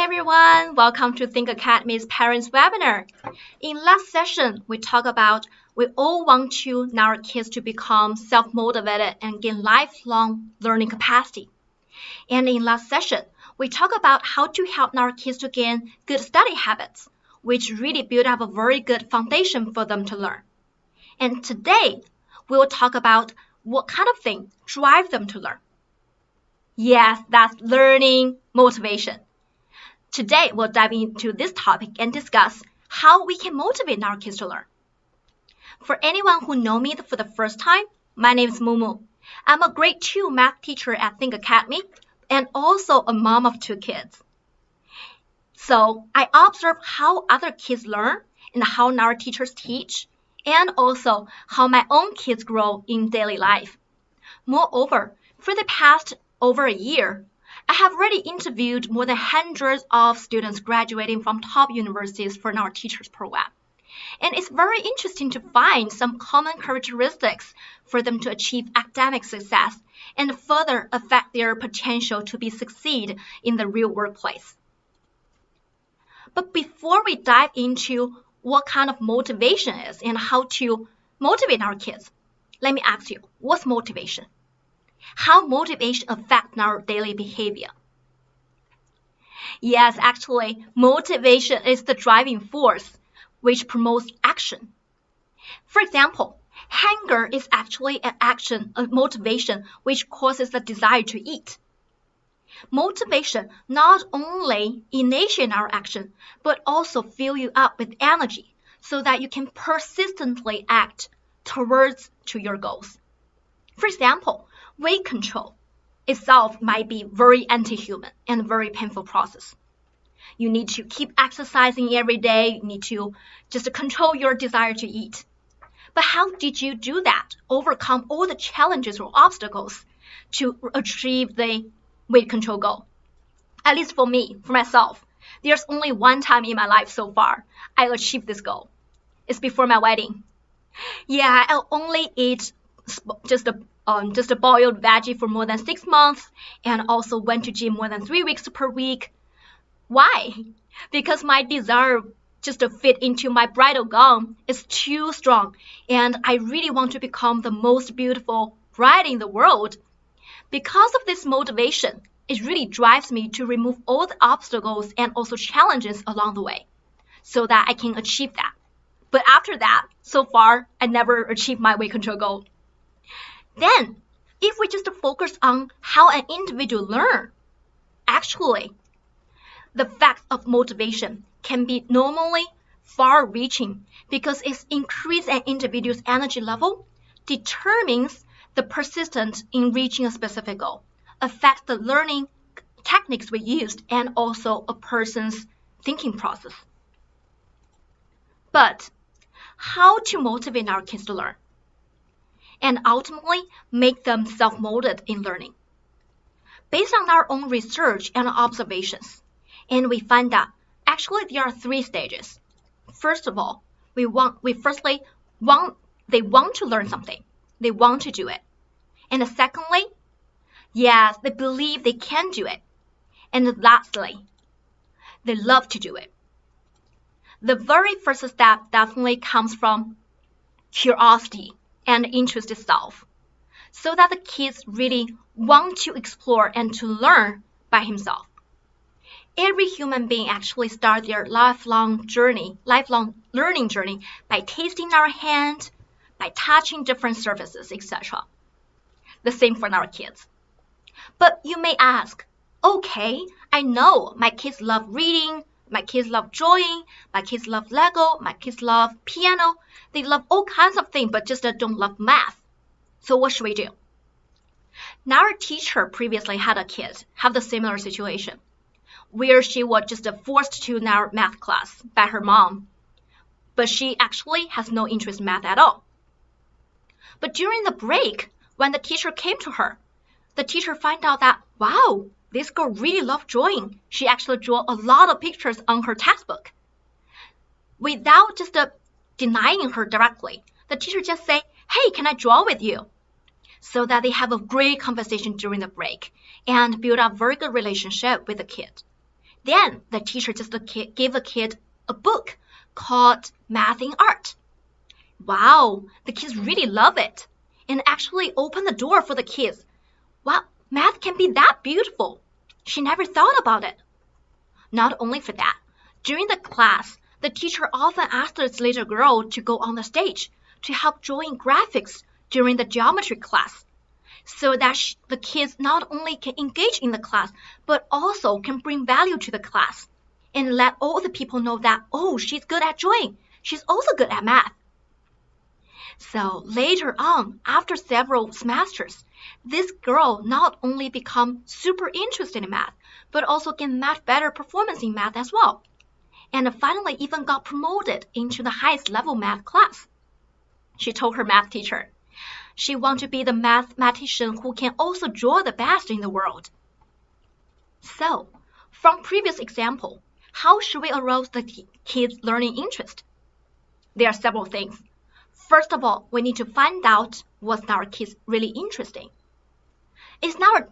everyone, welcome to Think Academy's Parents Webinar. In last session, we talked about we all want our kids to become self-motivated and gain lifelong learning capacity. And in last session, we talked about how to help our kids to gain good study habits, which really build up a very good foundation for them to learn. And today, we will talk about what kind of thing drive them to learn. Yes, that's learning motivation. Today, we'll dive into this topic and discuss how we can motivate our kids to learn. For anyone who knows me for the first time, my name is Mumu. I'm a grade 2 math teacher at Think Academy and also a mom of 2 kids. So I observe how other kids learn and how our teachers teach, and also how my own kids grow in daily life. Moreover, for the past over a year, I have already interviewed more than hundreds of students graduating from top universities for our teachers program. And it's very interesting to find some common characteristics for them to achieve academic success and further affect their potential to succeed in the real workplace. But before we dive into what kind of motivation is and how to motivate our kids, let me ask you, what's motivation? How motivation affects our daily behavior? Yes, actually, motivation is the driving force which promotes action. For example, hunger is actually an action, a motivation which causes the desire to eat. Motivation not only initiates our action, but also fills you up with energy so that you can persistently act towards your goals. For example, weight control itself might be very anti-human and very painful process. You need to keep exercising every day. You need to just control your desire to eat. But how did you do that? Overcome all the challenges or obstacles to achieve the weight control goal? At least for me, for myself, there's only one time in my life so far I achieved this goal. It's before my wedding. Yeah, I only eat just a boiled veggie for more than 6 months and also went to gym more than 3 weeks per week. Why? Because my desire just to fit into my bridal gown is too strong and I really want to become the most beautiful bride in the world. Because of this motivation, it really drives me to remove all the obstacles and also challenges along the way so that I can achieve that. But after that, so far, I never achieved my weight control goal. Then, if we just focus on how an individual learns, actually, the fact of motivation can be normally far-reaching because it increases an individual's energy level, determines the persistence in reaching a specific goal, affects the learning techniques we used, and also a person's thinking process. But how to motivate our kids to learn and ultimately make them self-motivated in learning? Based on our own research and observations, and we find that actually there are 3 stages. First of all, they want to learn something. They want to do it. And secondly, yes, they believe they can do it. And lastly, they love to do it. The very first step definitely comes from curiosity and interest itself, so that the kids really want to explore and to learn by himself. Every human being actually starts their lifelong learning journey by tasting our hand, by touching different surfaces, etc. The same for our kids. But you may ask, okay, I know my kids love reading, my kids love drawing, my kids love Lego, my kids love piano. They love all kinds of things, but just don't love math. So what should we do? Now our teacher previously had a kid have the similar situation, where she was just forced to our math class by her mom, but she actually has no interest in math at all. But during the break, when the teacher came to her, the teacher found out that, wow, this girl really loves drawing. She actually drew a lot of pictures on her textbook. Without just denying her directly, the teacher just say, hey, can I draw with you? So that they have a great conversation during the break and build up very good relationship with the kid. Then the teacher just gave the kid a book called Math in Art. Wow, the kids really love it and actually opened the door for the kids. Wow, math can be that beautiful. She never thought about it. Not only for that, during the class, the teacher often asked this little girl to go on the stage to help drawing graphics during the geometry class, so that the kids not only can engage in the class, but also can bring value to the class and let all the people know that, oh, she's good at drawing. She's also good at math. So later on, after several semesters, this girl not only become super interested in math, but also get much better performance in math as well. And finally even got promoted into the highest level math class. She told her math teacher she wants to be the mathematician who can also draw the best in the world. So, from previous example, how should we arouse the kids' learning interest? There are several things. First of all, we need to find out what our kids really interested in. It's not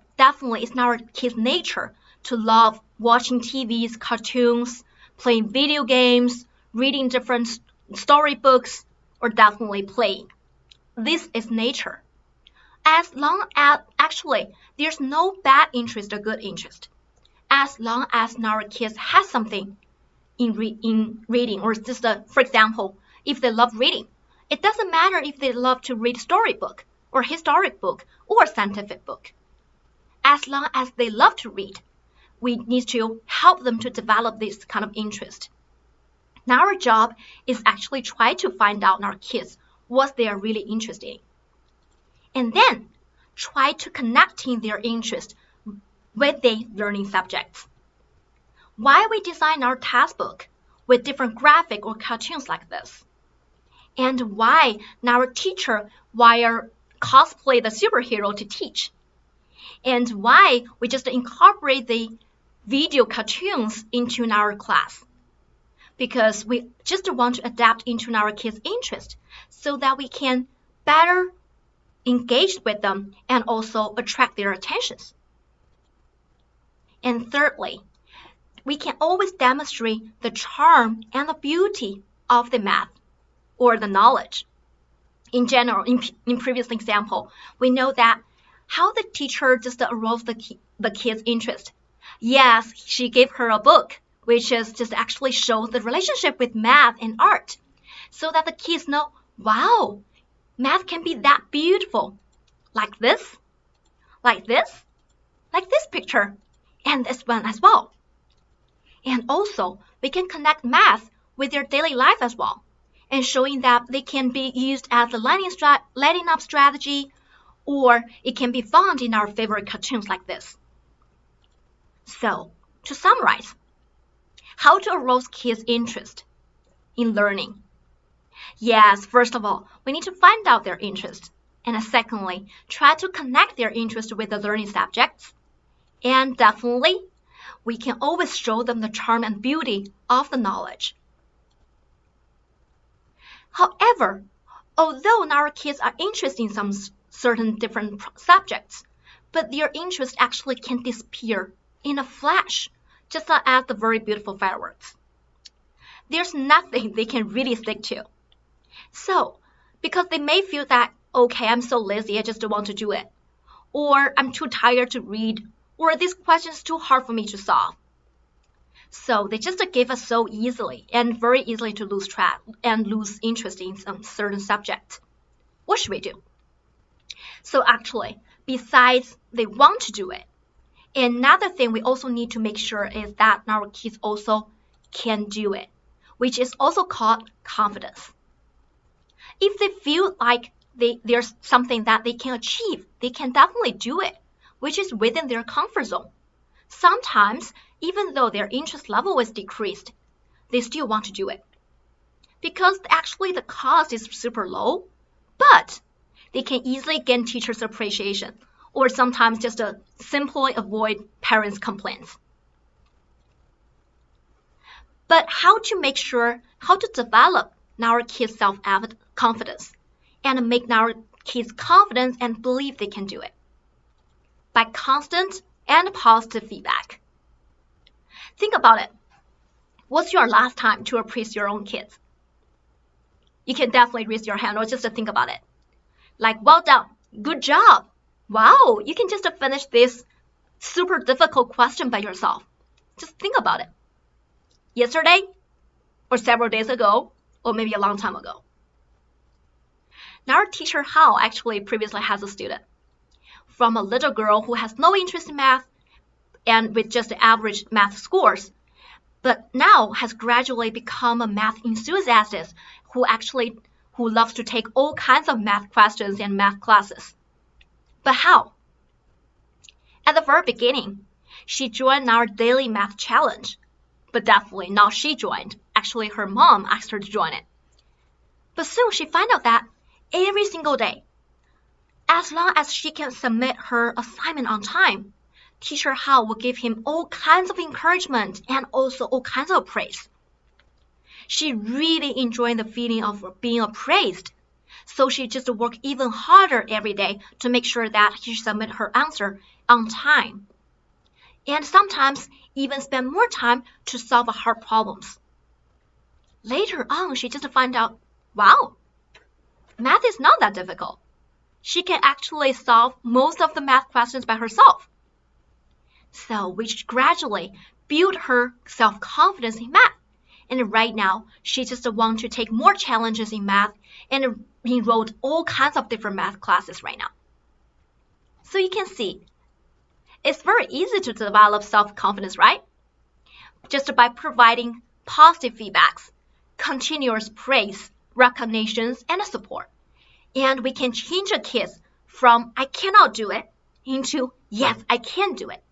our kids' nature to love watching TVs, cartoons, playing video games, reading different storybooks, or definitely playing. This is nature. As long as, actually, there's no bad interest or good interest. As long as our kids have something in reading, or just, for example, if they love reading, it doesn't matter if they love to read storybook, or historic book, or scientific book. As long as they love to read, we need to help them to develop this kind of interest. Now our job is actually try to find out in our kids what they are really interested in. And then try to connecting their interest with their learning subjects. Why we design our textbook with different graphic or cartoons like this? And why our teacher wire cosplay the superhero to teach? And why we just incorporate the video cartoons into our class? Because we just want to adapt into our kids' interest so that we can better engage with them and also attract their attentions. And thirdly, we can always demonstrate the charm and the beauty of the math or the knowledge. In general, in previous example, we know that how the teacher just aroused the kids' interest. Yes, she gave her a book, which is just actually shows the relationship with math and art, so that the kids know, wow, math can be that beautiful, like this, like this, like this picture, and this one as well. And also, we can connect math with their daily life as well, and showing that they can be used as a lighting up strategy, or it can be found in our favorite cartoons like this. So, to summarize, how to arouse kids' interest in learning? Yes, first of all, we need to find out their interest. And secondly, try to connect their interest with the learning subjects. And definitely, we can always show them the charm and beauty of the knowledge. However, although our kids are interested in some certain different subjects, but their interest actually can disappear in a flash, just as the very beautiful fireworks. There's nothing they can really stick to. So, because they may feel that, okay, I'm so lazy, I just don't want to do it. Or I'm too tired to read, or this question is too hard for me to solve. So they just give us so easily and very easily to lose track and lose interest in some certain subject. What should we do? So actually, besides they want to do it, another thing we also need to make sure is that our kids also can do it, which is also called confidence. If they feel like there's something that they can achieve, they can definitely do it, which is within their comfort zone. Sometimes, even though their interest level is decreased, they still want to do it. Because actually the cost is super low, but they can easily gain teachers' appreciation, or sometimes just simply avoid parents' complaints. But how to make sure, how to develop our kids' self-confidence and make our kids confident and believe they can do it? By constant and positive feedback. Think about it. What's your last time to appraise your own kids? You can definitely raise your hand or just think about it. Like, well done, good job. Wow, you can just finish this super difficult question by yourself. Just think about it. Yesterday, or several days ago, or maybe a long time ago. Now our teacher Hao actually previously has a student. From a little girl who has no interest in math and with just average math scores, but now has gradually become a math enthusiast who loves to take all kinds of math questions and math classes. But how? At the very beginning, she joined our daily math challenge. But definitely not she joined. Actually, her mom asked her to join it. But soon she found out that every single day, as long as she can submit her assignment on time, Teacher Hao will give him all kinds of encouragement and also all kinds of praise. She really enjoyed the feeling of being appraised, so she just worked even harder every day to make sure that she submit her answer on time. And sometimes even spend more time to solve hard problems. Later on, she just found out, wow, math is not that difficult. She can actually solve most of the math questions by herself. So, which gradually built her self-confidence in math. And right now, she just wants to take more challenges in math and enrolled all kinds of different math classes right now. So you can see, it's very easy to develop self-confidence, right? Just by providing positive feedbacks, continuous praise, recognitions, and support. And we can change a kid from I cannot do it into yes, I can do it.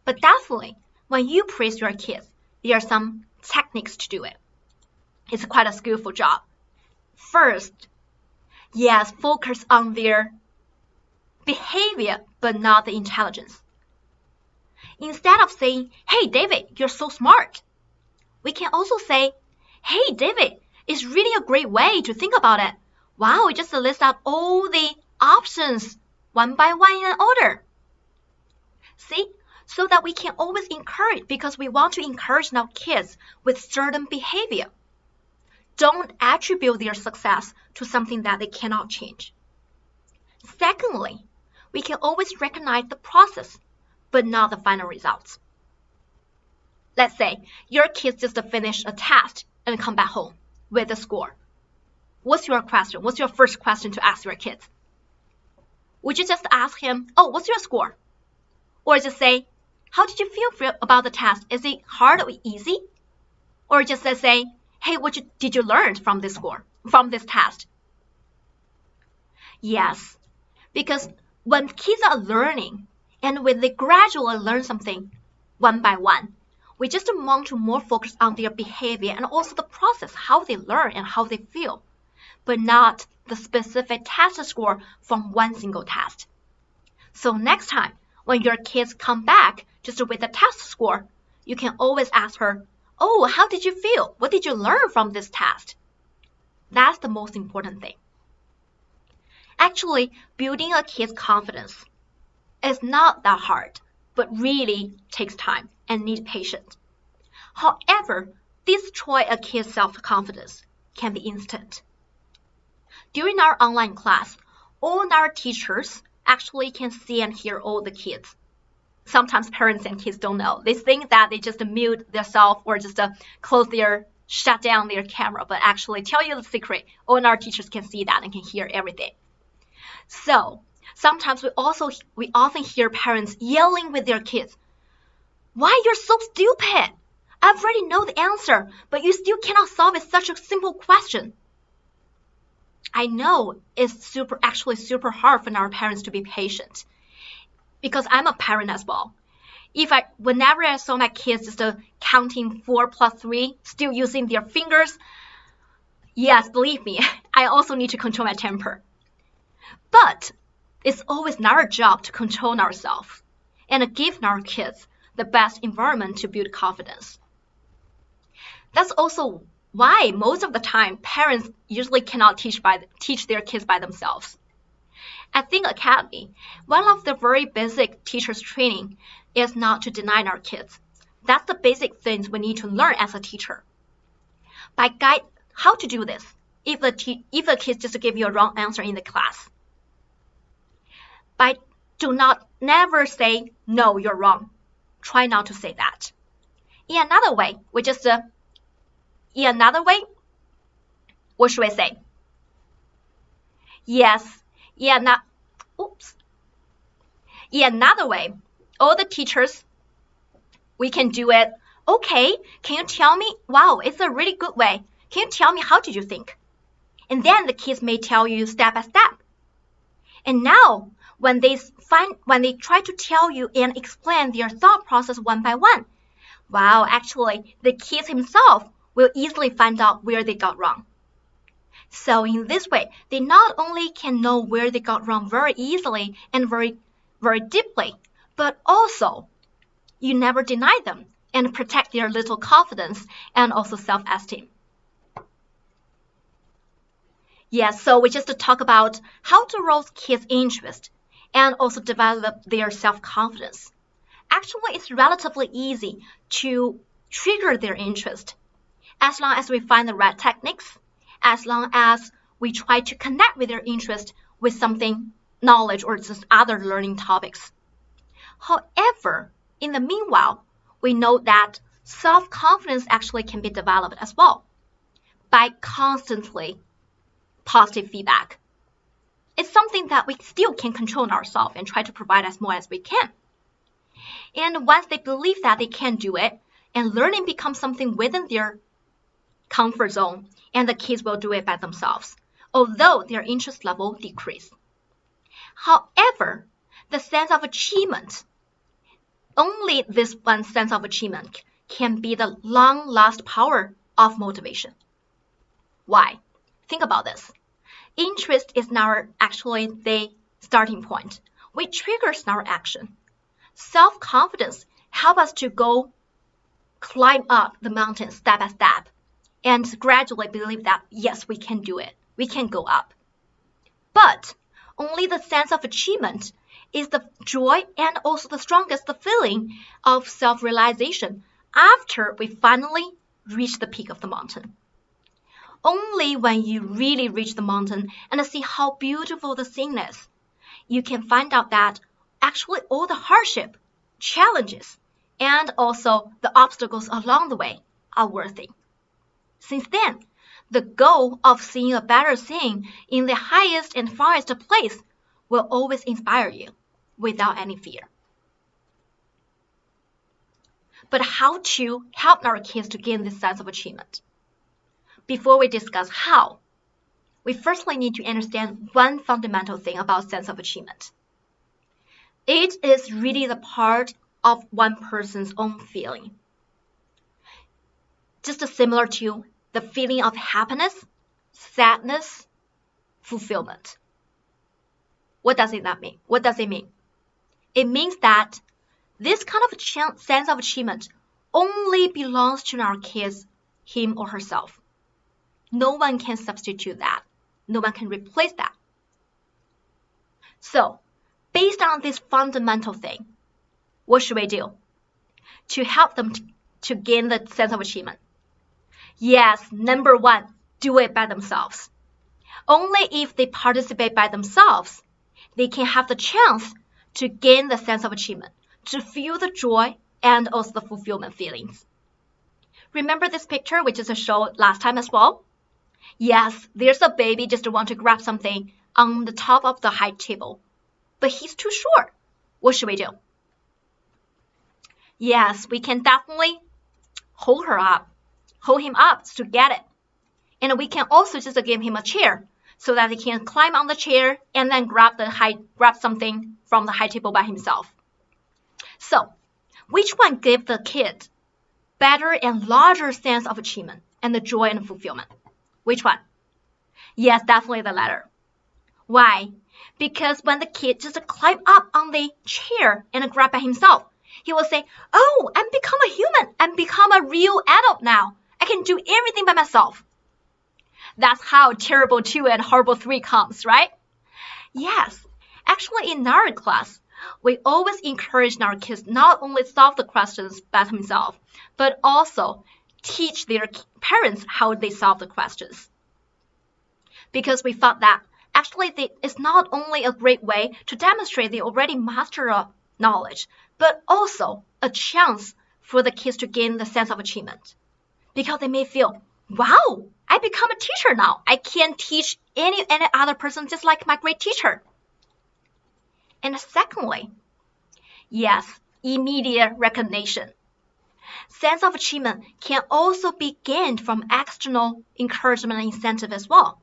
But definitely, when you praise your kids, there are some techniques to do it. It's quite a skillful job. First, yes, focus on their behavior, but not the intelligence. Instead of saying, hey, David, you're so smart, we can also say, hey, David, it's really a great way to think about it. Wow, just list out all the options one by one in an order. See? So that we can always encourage, because we want to encourage our kids with certain behavior. Don't attribute their success to something that they cannot change. Secondly, we can always recognize the process, but not the final results. Let's say your kids just finished a test and come back home with a score. What's your question? What's your first question to ask your kids? Would you just ask him, oh, what's your score? Or just say, how did you feel about the test? Is it hard or easy? Or just say, hey, what did you learn from this score, from this test? Yes, because when kids are learning and when they gradually learn something one by one, we just want to more focus on their behavior and also the process, how they learn and how they feel, but not the specific test score from one single test. So next time, when your kids come back just with a test score, you can always ask her, oh, how did you feel? What did you learn from this test? That's the most important thing. Actually, building a kid's confidence is not that hard, but really takes time and needs patience. However, destroy a kid's self-confidence can be instant. During our online class, all our teachers actually can see and hear all the kids. Sometimes parents and kids don't know. They think that they just mute themselves or just shut down their camera, but actually tell you the secret. All our teachers can see that and can hear everything. So sometimes we often hear parents yelling with their kids, why you're so stupid? I already know the answer, but you still cannot solve it, such a simple question. I know it's actually super hard for our parents to be patient, because I'm a parent as well. Whenever I saw my kids just counting 4 plus 3, still using their fingers, yes, believe me, I also need to control my temper. But it's always our job to control ourselves and give our kids the best environment to build confidence. That's also why most of the time parents usually cannot teach their kids by themselves. At Think Academy, one of the very basic teachers training is not to deny our kids, That's the basic things we need to learn as a teacher. By guide how to do this if the kids just give you a wrong answer in the class. By never say, no, you're wrong. Try not to say that. In another way, what should we say? Yes, in another way, all the teachers, we can do it. Okay, can you tell me? Wow, it's a really good way. Can you tell me how did you think? And then the kids may tell you step by step. And now, when they try to tell you and explain their thought process one by one, wow, actually, the kids himself will easily find out where they got wrong. So in this way, they not only can know where they got wrong very easily and very, very deeply, but also you never deny them and protect their little confidence and also self-esteem. Yes, so we just talk about how to rouse kids' interest and also develop their self-confidence. Actually, it's relatively easy to trigger their interest as long as we find the right techniques, as long as we try to connect with their interest with something, knowledge, or just other learning topics. However, in the meanwhile, we know that self-confidence actually can be developed as well by constantly positive feedback. It's something that we still can control ourselves and try to provide as more as we can. And once they believe that they can do it, and learning becomes something within their comfort zone, and the kids will do it by themselves, although their interest level decreases. However, the sense of achievement, only this one sense of achievement can be the long-lasting power of motivation. Why? Think about this. Interest is now actually the starting point, which triggers our action. Self-confidence helps us to go climb up the mountain step by step and gradually believe that, yes, we can do it. We can go up. But only the sense of achievement is the joy and also the strongest feeling of self-realization after we finally reach the peak of the mountain. Only when you really reach the mountain and see how beautiful the scene is, you can find out that actually all the hardship, challenges, and also the obstacles along the way are worthy. Since then, the goal of seeing a better scene in the highest and farthest place will always inspire you without any fear. But how to help our kids to gain this sense of achievement? Before we discuss how, we firstly need to understand one fundamental thing about sense of achievement. It is really the part of one person's own feeling. Just similar to the feeling of happiness, sadness, fulfillment. What does that mean? What does it mean? It means that this kind of sense of achievement only belongs to our kids, him or herself. No one can substitute that. No one can replace that. So, based on this fundamental thing, what should we do to help them to gain the sense of achievement? Yes, number one, do it by themselves. Only if they participate by themselves, they can have the chance to gain the sense of achievement, to feel the joy and also the fulfillment feelings. Remember this picture we just showed last time as well? Yes, there's a baby just want to grab something on the top of the high table, but he's too short. What should we do? Yes, we can definitely hold him up to get it. And we can also just give him a chair so that he can climb on the chair and then grab something from the high table by himself. So, which one gives the kid better and larger sense of achievement and the joy and fulfillment? Which one? Yes, definitely the latter. Why? Because when the kid just climb up on the chair and grab by himself, he will say, oh, I'm become a human. I'm become a real adult now. I can do everything by myself. That's how terrible 2 and horrible 3 comes, right? Yes. Actually, in our class, We always encourage our kids not only solve the questions by themselves, but also teach their parents how they solve the questions. Because we found that actually it's not only a great way to demonstrate they already master a knowledge, but also a chance for the kids to gain the sense of achievement. Because they may feel, wow, I become a teacher now. I can teach any other person just like my great teacher. And secondly, yes, immediate recognition. Sense of achievement can also be gained from external encouragement and incentive as well.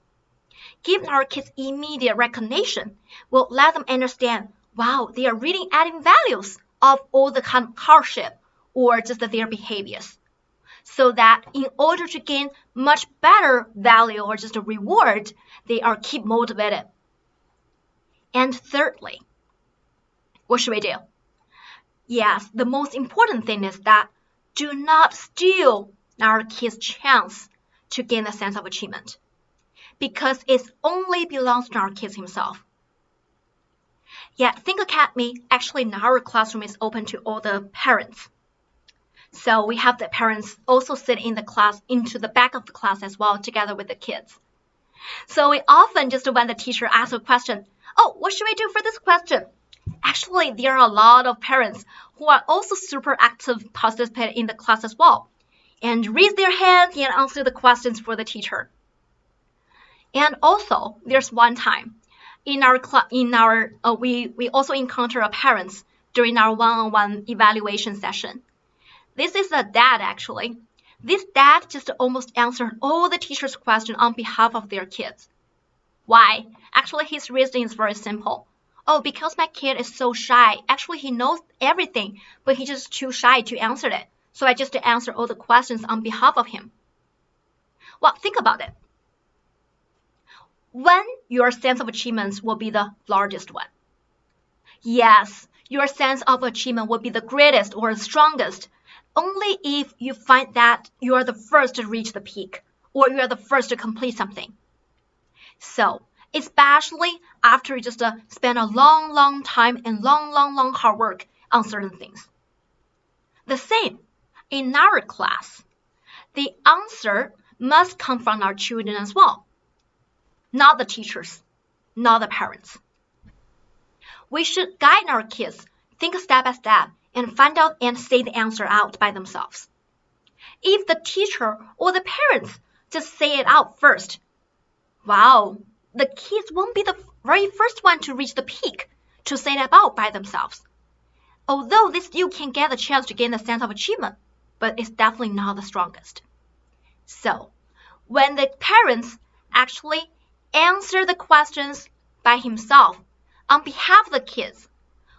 Giving our kids immediate recognition will let them understand, wow, they are really adding values of all the kind of hardship or just their behaviors. So that in order to gain much better value or just a reward, they are keep motivated. And thirdly, what should we do? Yes, the most important thing is that do not steal our kids' chance to gain a sense of achievement, because it only belongs to our kids himself. Yeah, Think Academy actually in our classroom is open to all the parents. So we have the parents also sit in the class into the back of the class as well together with the kids. So we often just when the teacher asks a question, oh, what should we do for this question? Actually, there are a lot of parents who are also super active participating in the class as well and raise their hands and answer the questions for the teacher. And also, there's one time in our we also encounter parents during our one-on-one evaluation session. This is a dad actually. This dad just almost answered all the teacher's questions on behalf of their kids. Why? Actually, his reasoning is very simple. Oh, because my kid is so shy. Actually, he knows everything, but he's just too shy to answer it. So I just answer all the questions on behalf of him. Well, think about it. When your sense of achievements will be the largest one? Yes, your sense of achievement will be the greatest or the strongest only if you find that you are the first to reach the peak or you are the first to complete something. So, especially after you just spend a long time and long hard work on certain things. The same in our class. The answer must come from our children as well, not the teachers, not the parents. We should guide our kids, think step by step, and find out and say the answer out by themselves. If the teacher or the parents just say it out first, wow, the kids won't be the very first one to reach the peak to say that out by themselves. Although they still can get a chance to gain a sense of achievement, but it's definitely not the strongest. So, when the parents actually answer the questions by himself on behalf of the kids,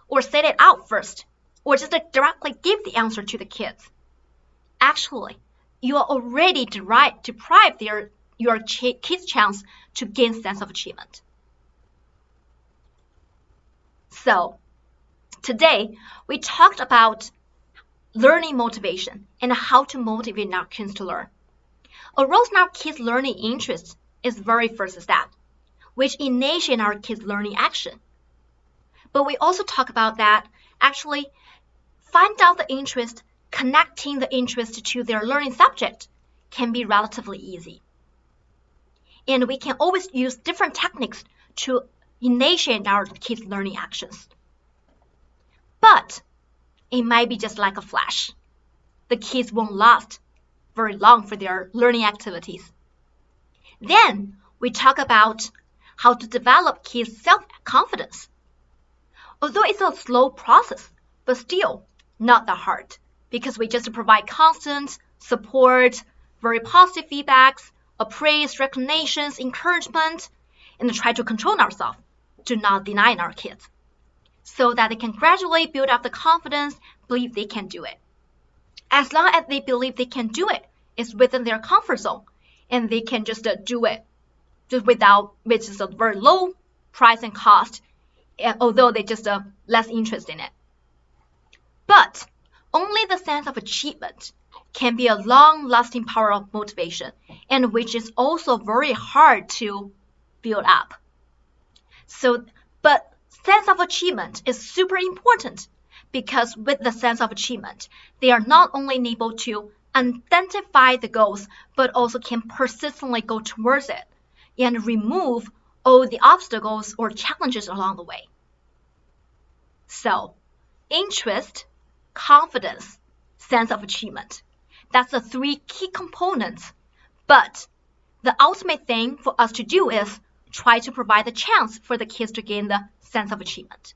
or say it out first, or just directly give the answer to the kids, actually, you are already deprived your kids' chance to gain sense of achievement. So, today we talked about learning motivation and how to motivate our kids to learn. Arousing our kids' learning interest is the very first step, which initiates our kids' learning action. But we also talk about that actually find out the interest, connecting the interest to their learning subject can be relatively easy. And we can always use different techniques to initiate our kids' learning actions. But it might be just like a flash. The kids won't last very long for their learning activities. Then we talk about how to develop kids' self-confidence. Although it's a slow process, but still not that hard, because we just provide constant support, very positive feedbacks, praise, recognitions, encouragement, and try to control ourselves, to not deny our kids, so that they can gradually build up the confidence, believe they can do it. As long as they believe they can do it, it's within their comfort zone, and they can just do it just which is a very low price and cost, although they just less interest in it. But only the sense of achievement can be a long-lasting power of motivation, and which is also very hard to build up. sense of achievement is super important because with the sense of achievement, they are not only able to identify the goals, but also can persistently go towards it and remove all the obstacles or challenges along the way. So, interest, confidence, sense of achievement. That's the three key components. But the ultimate thing for us to do is try to provide the chance for the kids to gain the sense of achievement.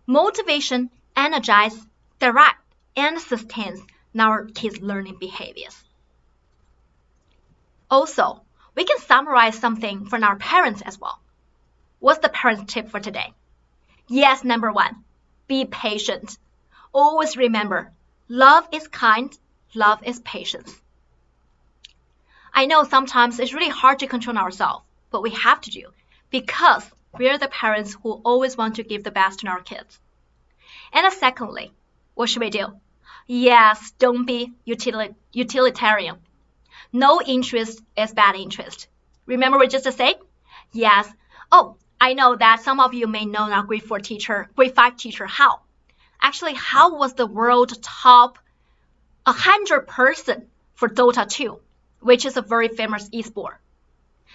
Motivation energizes, directs, and sustains our kids' learning behaviors. Also, we can summarize something from our parents as well. What's the parents' tip for today? Yes, number one, be patient. Always remember, love is kind, love is patience. I know sometimes it's really hard to control ourselves, but we have to do because we're the parents who always want to give the best to our kids. And secondly, what should we do? Yes, don't be utilitarian. No interest is bad interest. Remember what we just said? Yes. Oh, I know that some of you may know our grade 5 teacher, Hao. Actually, Hao was the world top 100 person for Dota 2, which is a very famous esport.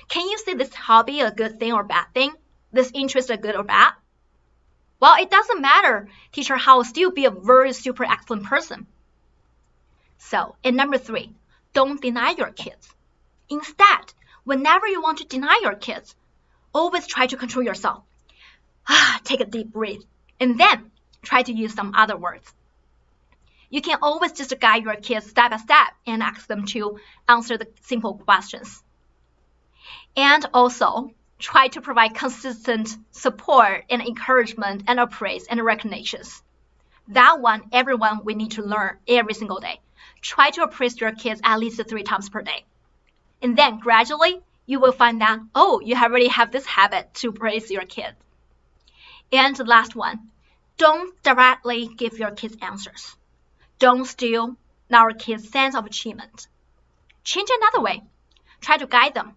Can you see this hobby a good thing or bad thing? This interest a good or bad? Well, it doesn't matter. Teacher Hao will still be a very super excellent person. So, and number 3, don't deny your kids. Instead, whenever you want to deny your kids, always try to control yourself. Take a deep breath, and then try to use some other words. You can always just guide your kids step by step and ask them to answer the simple questions. And also, try to provide consistent support and encouragement and appraise and recognitions. That one, everyone, we need to learn every single day. Try to appraise your kids at least 3 times per day. And then gradually, you will find that, oh, you already have this habit to praise your kids. And the last one, don't directly give your kids answers. Don't steal our kids' sense of achievement. Change another way. Try to guide them.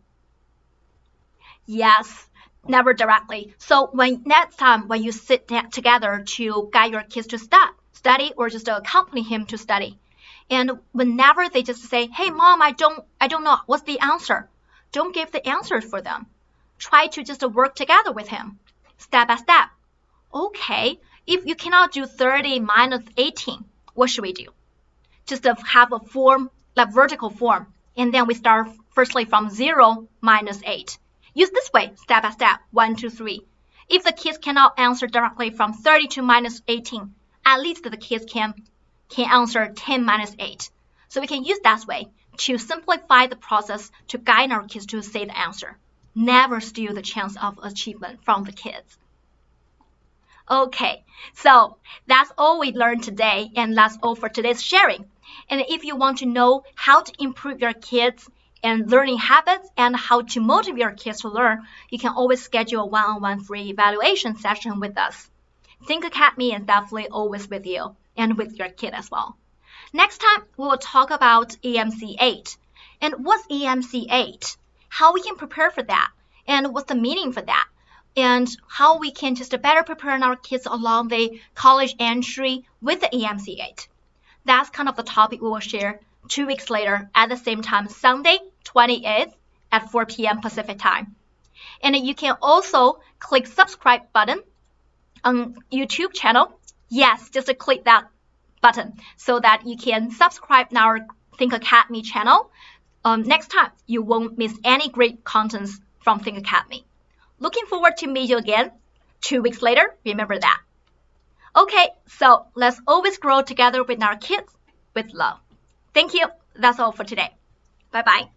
Yes, never directly. So next time when you sit together to guide your kids to study or just accompany him to study, and whenever they just say, hey mom, I don't know what's the answer, don't give the answers for them. Try to just work together with him, step by step. Okay, if you cannot do 30 minus 18, what should we do? Just have a form, like vertical form, and then we start firstly from 0 minus 8. Use this way, step by step, 1, 2, 3. If the kids cannot answer directly from 32 minus 18, at least the kids can answer 10 minus 8. So we can use that way to simplify the process to guide our kids to say the answer. Never steal the chance of achievement from the kids. Okay, so that's all we learned today, and that's all for today's sharing. And if you want to know how to improve your kids and learning habits and how to motivate your kids to learn, you can always schedule a one-on-one free evaluation session with us. Think Academy is definitely always with you and with your kid as well. Next time, we will talk about EMC 8. And what's EMC 8? How we can prepare for that, and what's the meaning for that? And how we can just better prepare our kids along the college entry with the EMC 8. That's kind of the topic we will share 2 weeks later at the same time, Sunday, 28th at 4 p.m. Pacific time. And you can also click subscribe button on YouTube channel. Yes, just click that button so that you can subscribe to our Think Academy channel. Next time, you won't miss any great contents from Think Academy. Looking forward to meet you again 2 weeks later. Remember that. Okay, so let's always grow together with our kids with love. Thank you. That's all for today. Bye-bye.